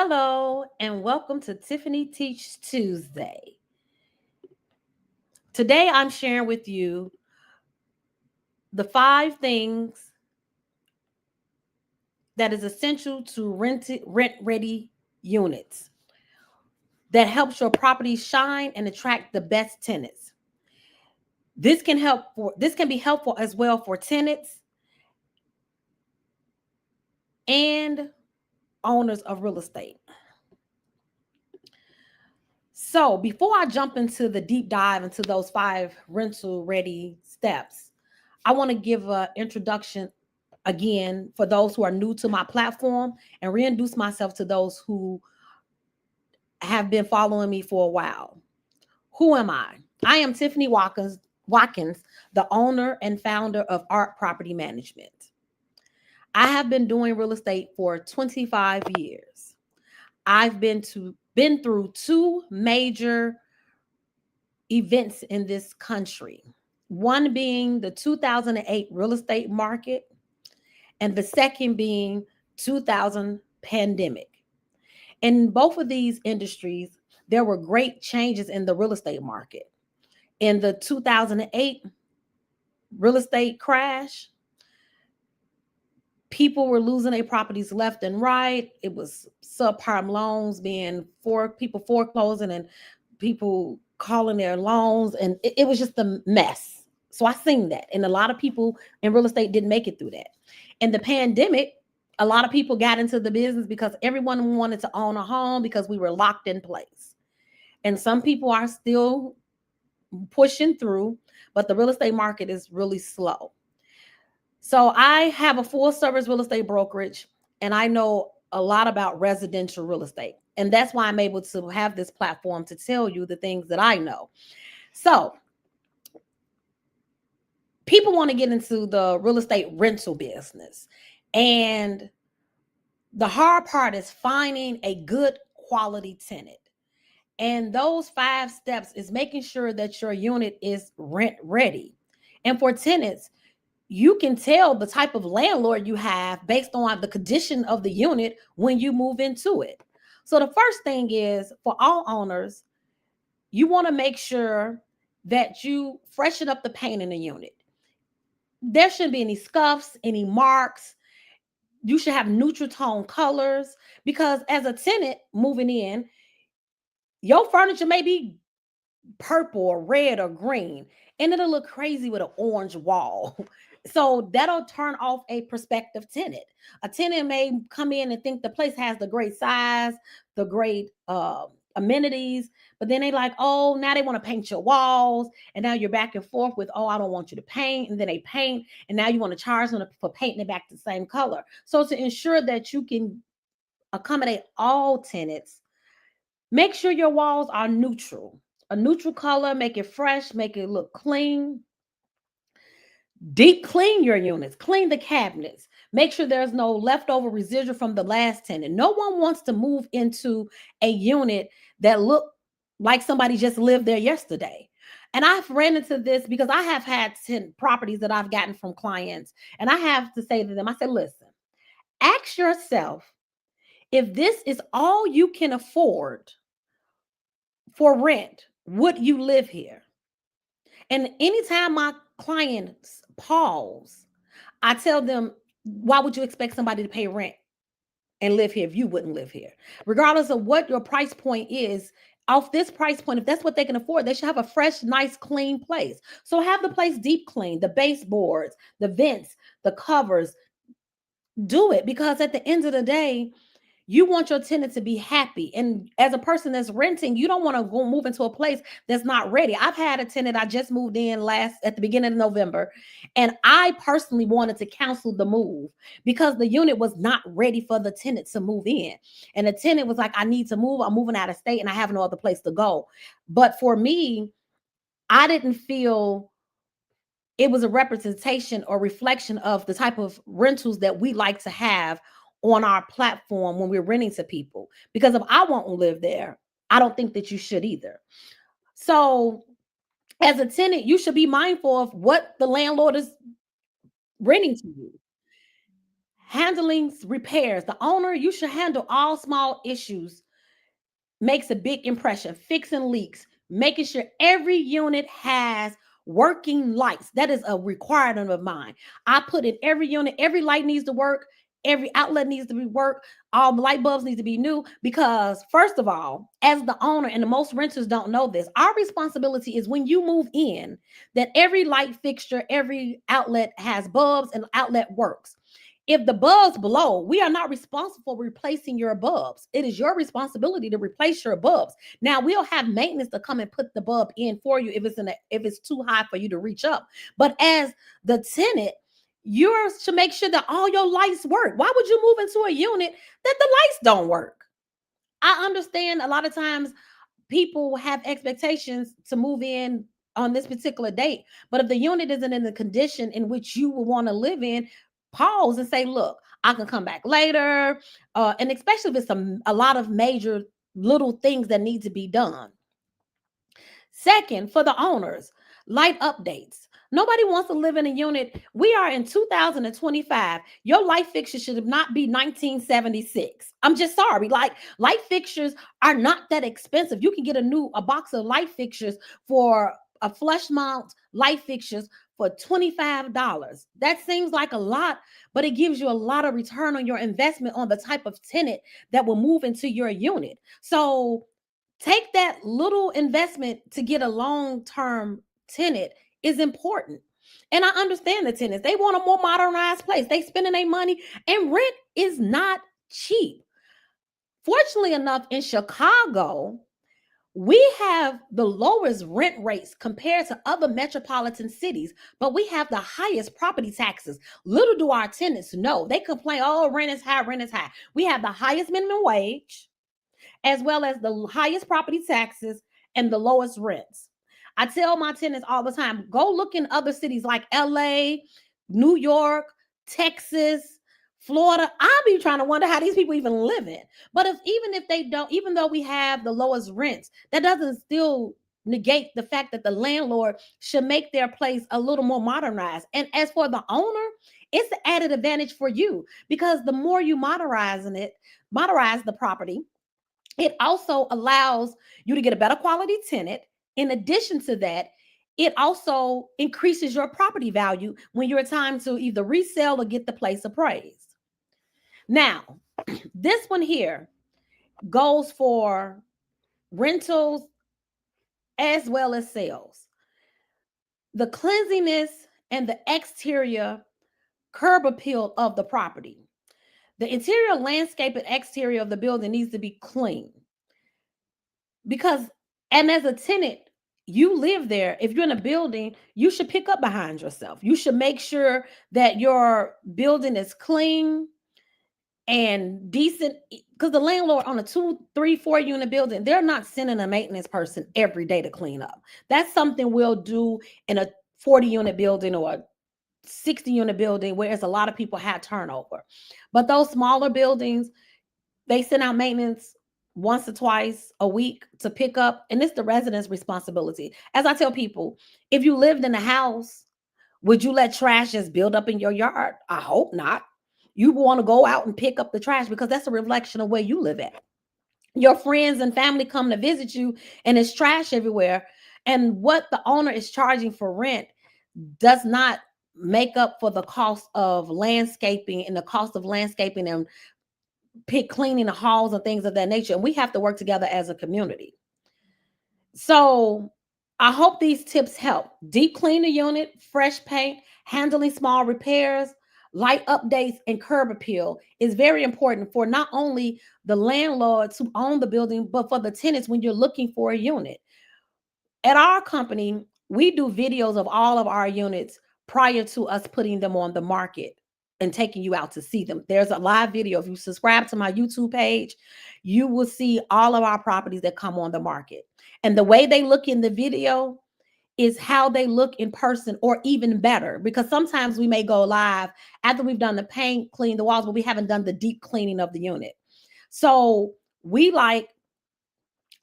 Hello, and welcome to Tiffany Teach Tuesday. Today, I'm sharing with you the 5 things that is essential to rent ready units that helps your property shine and attract the best tenants. This can be helpful as well for tenants and owners of real estate. So, before I jump into the deep dive into those 5 rental ready steps, I want to give an introduction again for those who are new to my platform and reintroduce myself to those who have been following me for a while. Who am I? I am Tiffany Watkins, the owner and founder of Art Property Management. I have been doing real estate for 25 years. I've been through 2 major events in this country. One being the 2008 real estate market, and the second being 2000 pandemic. In both of these industries, there were great changes in the real estate market. In the 2008 real estate crash, people were losing their properties left and right. It was subprime loans being for people foreclosing and people calling their loans, and it was just a mess. So I seen that, and a lot of people in real estate didn't make it through that. In the pandemic, a lot of people got into the business because everyone wanted to own a home because we were locked in place. And some people are still pushing through, but the real estate market is really slow. So I have a full service real estate brokerage, and I know a lot about residential real estate. And that's why I'm able to have this platform to tell you the things that I know. So people want to get into the real estate rental business. And the hard part is finding a good quality tenant. And those 5 steps is making sure that your unit is rent ready. And for tenants, you can tell the type of landlord you have based on the condition of the unit when you move into it. So the first thing is, for all owners, you want to make sure that you freshen up the paint in the unit. There shouldn't be any scuffs, any marks. You should have neutral tone colors, because as a tenant moving in, your furniture may be purple or red or green, and it'll look crazy with an orange wall. So that'll turn off a prospective tenant. A tenant may come in and think the place has the great size, the great amenities, but then they like, oh, now they want to paint your walls, and now you're back and forth with, oh, I don't want you to paint, and then they paint, and now you want to charge them for painting it back to the same color. So to ensure that you can accommodate all tenants, make sure your walls are neutral. A neutral color, make it fresh, make it look clean. Deep clean your units, clean the cabinets. Make sure there's no leftover residual from the last tenant. No one wants to move into a unit that look like somebody just lived there yesterday. And I've ran into this because I have had 10 properties that I've gotten from clients. And I have to say to them, I said, listen, ask yourself if this is all you can afford for rent, would you live here? And anytime my clients pause, I tell them, why would you expect somebody to pay rent and live here if you wouldn't live here? Regardless of what your price point is, off this price point, if that's what they can afford, they should have a fresh, nice, clean place. So have the place deep clean, the baseboards, the vents, the covers. Do it, because at the end of the day, you want your tenant to be happy. And as a person that's renting, you don't want to go move into a place that's not ready. I've had a tenant, I just moved in last at the beginning of November, and I personally wanted to cancel the move because the unit was not ready for the tenant to move in. And the tenant was like, I need to move. I'm moving out of state and I have no other place to go. But for me, I didn't feel it was a representation or reflection of the type of rentals that we like to have on our platform when we're renting to people. Because if I won't live there, I don't think that you should either. So, as a tenant, you should be mindful of what the landlord is renting to you. Handling repairs. The owner, you should handle all small issues, makes a big impression. Fixing leaks, making sure every unit has working lights. That is a requirement of mine. I put in every unit, every light needs to work, every outlet needs to be worked, all the light bulbs need to be new. Because first of all, as the owner, and the most renters don't know this, our responsibility is when you move in, that every light fixture, every outlet has bulbs and outlet works. If the bulbs blow, we are not responsible for replacing your bulbs. It is your responsibility to replace your bulbs. Now we'll have maintenance to come and put the bulb in for you if it's too high for you to reach up. But as the tenant, you're to make sure that all your lights work. Why would you move into a unit that the lights don't work? I understand a lot of times people have expectations to move in on this particular date. But if the unit isn't in the condition in which you would want to live in, pause and say, look, I can come back later. And especially if it's a lot of major little things that need to be done. Second, for the owners, light updates. Nobody wants to live in a unit. We are in 2025. Your light fixture should not be 1976. I'm just sorry. Like, light fixtures are not that expensive. You can get a box of light fixtures for a flush mount light fixtures for $25. That seems like a lot, but it gives you a lot of return on your investment on the type of tenant that will move into your unit. So take that little investment to get a long-term tenant is important. And I understand the tenants. They want a more modernized place. They spending their money, and rent is not cheap. Fortunately enough, in Chicago, we have the lowest rent rates compared to other metropolitan cities, but we have the highest property taxes. Little do our tenants know. They complain, oh, rent is high, rent is high. We have the highest minimum wage, as well as the highest property taxes and the lowest rents. I tell my tenants all the time, go look in other cities like LA, New York, Texas, Florida. I'll be trying to wonder how these people even live in. But even if they don't, even though we have the lowest rents, that doesn't still negate the fact that the landlord should make their place a little more modernized. And as for the owner, it's the added advantage for you, because the more you modernize the property, it also allows you to get a better quality tenant. In addition to that, it also increases your property value when you're time to either resell or get the place appraised. Now, this one here goes for rentals as well as sales. The cleanliness and the exterior curb appeal of the property. The interior landscape and exterior of the building needs to be clean. Because, and as a tenant, you live there. If you're in a building, you should pick up behind yourself. You should make sure that your building is clean and decent, because the landlord on a 2, 3, 4 unit building, they're not sending a maintenance person every day to clean up. That's something we'll do in a 40 unit building or a 60 unit building where it's a lot of people have turnover. But those smaller buildings, they send out maintenance once or twice a week to pick up, and it's the resident's responsibility. As I tell people, if you lived in a house, would you let trash just build up in your yard? I hope not. You want to go out and pick up the trash, because that's a reflection of where you live at. Your friends and family come to visit you and it's trash everywhere. And what the owner is charging for rent does not make up for the cost of landscaping and the cost of landscaping and cleaning the halls and things of that nature. And we have to work together as a community. So I hope these tips help. Deep clean the unit, fresh paint, handling small repairs, light updates, and curb appeal is very important for not only the landlords who own the building, but for the tenants when you're looking for a unit. At our company, we do videos of all of our units prior to us putting them on the market and taking you out to see them. There's a live video. If you subscribe to my YouTube page, you will see all of our properties that come on the market. And the way they look in the video is how they look in person, or even better, because sometimes we may go live after we've done the paint, clean the walls, but we haven't done the deep cleaning of the unit. So we like,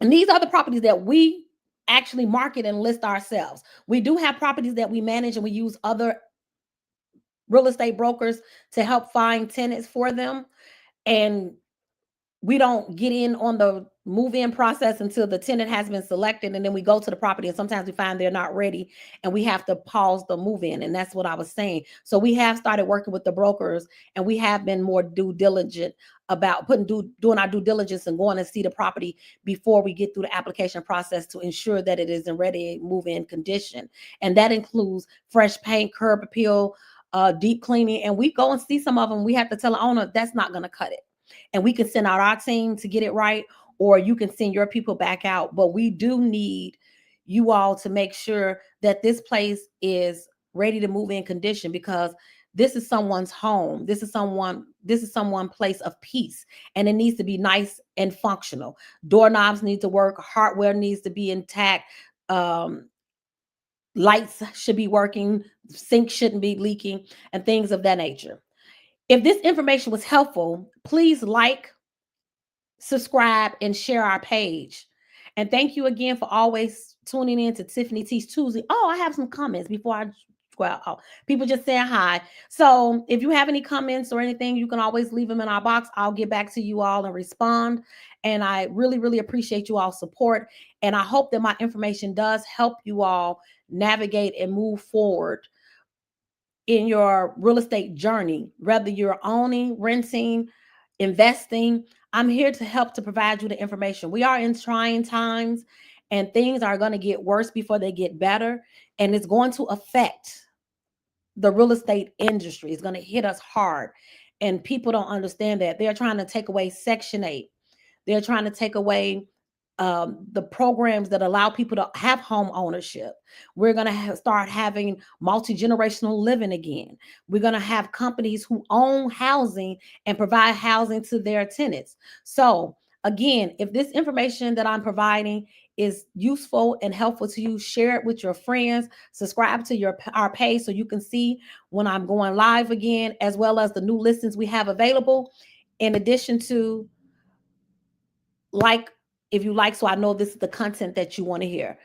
and these are the properties that we actually market and list ourselves. We do have properties that we manage and we use other real estate brokers to help find tenants for them. And we don't get in on the move-in process until the tenant has been selected, and then we go to the property, and sometimes we find they're not ready, and we have to pause the move-in. And that's what I was saying. So we have started working with the brokers, and we have been more due diligent about doing our due diligence and going to see the property before we get through the application process to ensure that it is in ready move-in condition. And that includes fresh paint, curb appeal, deep cleaning. And we go and see some of them. We have to tell the owner that's not going to cut it, and we can send out our team to get it right, or you can send your people back out. But we do need you all to make sure that this place is ready to move in condition, because this is someone's home. This is someone place of peace, and it needs to be nice and functional. Doorknobs need to work, hardware needs to be intact, um, lights should be working, sink shouldn't be leaking, and things of that nature. If this information was helpful, please like, subscribe, and share our page. And thank you again for always tuning in to Tiffany Teach Tuesday. Oh, I have some comments before I go out. Oh, people just saying hi. So if you have any comments or anything, you can always leave them in our box. I'll get back to you all and respond. And I really, really appreciate you all's support. And I hope that my information does help you all navigate and move forward in your real estate journey, whether you're owning, renting, investing. I'm here to help to provide you the information. We are in trying times, and things are going to get worse before they get better. And it's going to affect the real estate industry. It's going to hit us hard. And people don't understand that. They're trying to take away Section 8. They're trying to take away the programs that allow people to have home ownership. We're going to start having multi-generational living again. We're going to have companies who own housing and provide housing to their tenants. So again, if this information that I'm providing is useful and helpful to you, share it with your friends. Subscribe to our page so you can see when I'm going live again, as well as the new listings we have available. In addition to, like, if you like, so I know this is the content that you want to hear.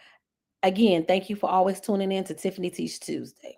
Again, thank you for always tuning in to Tiffany Teach Tuesday.